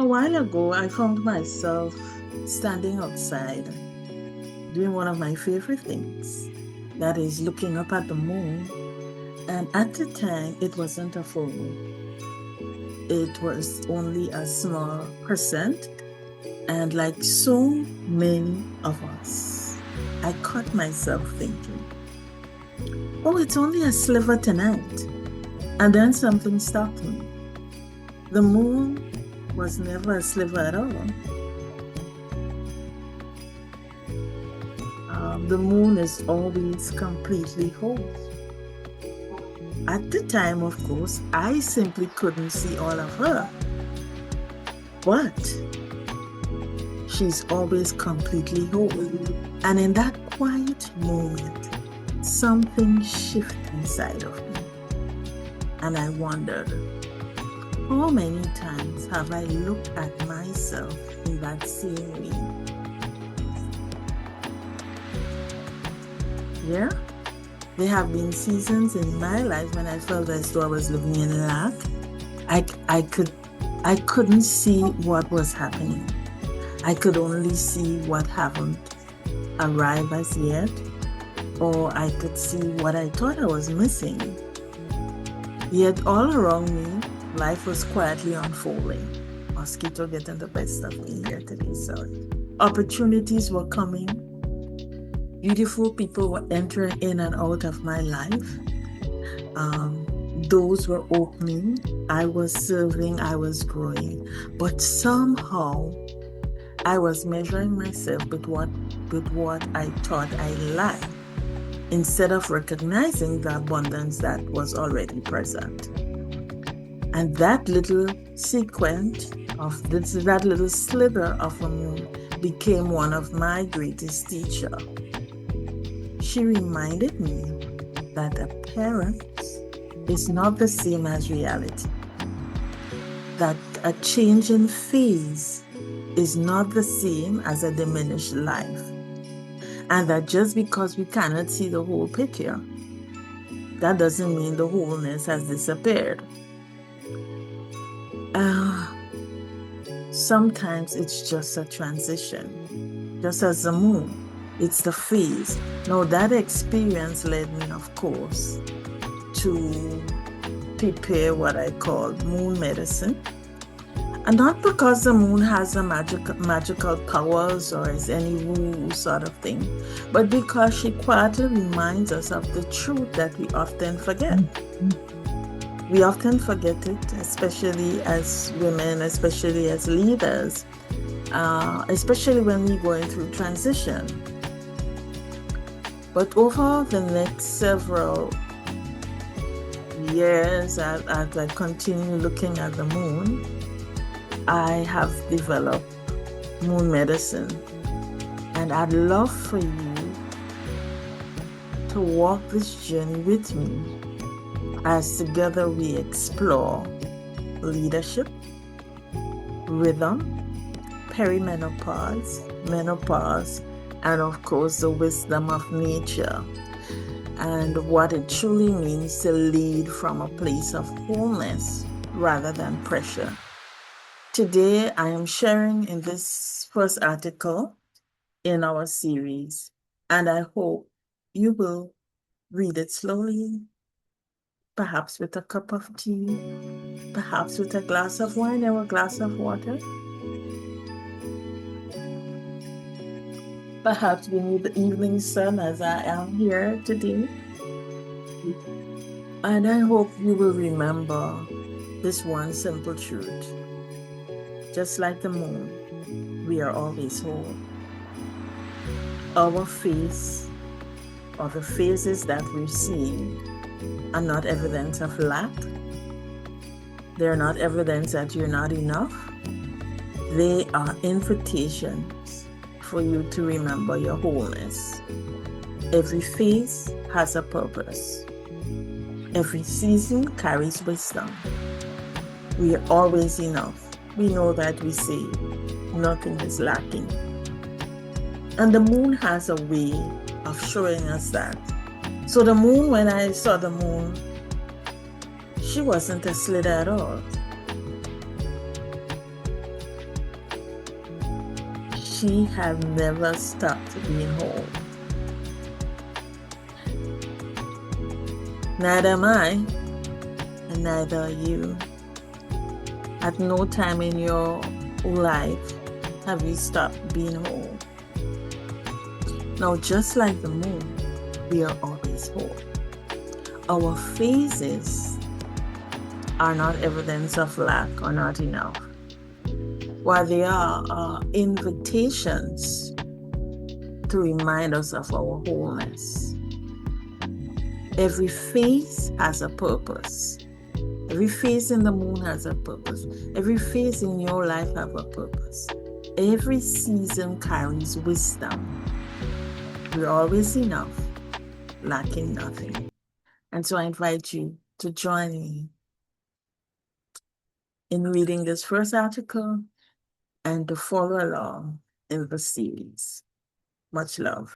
A while ago, I found myself standing outside doing one of my favorite things, that is looking up at the moon. And at the time, it wasn't a full moon, it was only a small percent. And like so many of us, I caught myself thinking, oh, it's only a sliver tonight. And then something stopped me. The moon was never a sliver at all. The moon is always completely whole. At the time, of course, I simply couldn't see all of her. But she's always completely whole. And in that quiet moment, something shifted inside of me. And I wondered, how many times have I looked at myself in that same way? Yeah, there have been seasons in my life when I felt as though I was living in lack. I couldn't see what was happening. I could only see what haven't arrived as yet, or I could see what I thought I was missing. Yet all around me, life was quietly unfolding. Mosquito getting the best of me here today, sorry. Opportunities were coming. Beautiful people were entering in and out of my life. Doors were opening. I was serving. I was growing. But somehow, I was measuring myself with what I thought I lacked, instead of recognizing the abundance that was already present. And that little sequence of that little sliver of a moon became one of my greatest teachers. She reminded me that appearance is not the same as reality, that a change in phase is not the same as a diminished life, and that just because we cannot see the whole picture, that doesn't mean the wholeness has disappeared. Sometimes it's just a transition, just as the moon. It's the phase. Now, that experience led me, of course, to prepare what I call moon medicine. And not because the moon has a magical powers or is any woo sort of thing, but because she quietly reminds us of the truth that we often forget. We often forget it, especially as women, especially as leaders, especially when we're going through transition. But over the next several years, as I continue looking at the moon, I have developed moon medicine. And I'd love for you to walk this journey with me as together we explore leadership, rhythm, perimenopause, menopause, and of course the wisdom of nature, and what it truly means to lead from a place of wholeness rather than pressure. Today, I am sharing in this first article in our series, and I hope you will read it slowly, perhaps with a cup of tea, perhaps with a glass of wine or a glass of water. Perhaps beneath the evening sun as I am here today. And I hope you will remember this one simple truth. Just like the moon, we are always whole. Our face, or the phases that we're seeing, are not evidence of lack. They're not evidence that you're not enough. They are invitations for you to remember your wholeness. Every phase has a purpose. Every season carries wisdom. We are always enough. We know that we say nothing is lacking. And the moon has a way of showing us that. So the moon, when I saw the moon, she wasn't a sliver at all. She have never stopped being whole. Neither am I, and neither are you. At no time in your life have you stopped being whole. Now, just like the moon, we are always whole. Our phases are not evidence of lack or not enough. What they are invitations to remind us of our wholeness. Every phase has a purpose. Every phase in the moon has a purpose. Every phase in your life has a purpose. Every season carries wisdom. We're always enough, lacking nothing. And so I invite you to join me in reading this first article and to follow along in the series. Much love.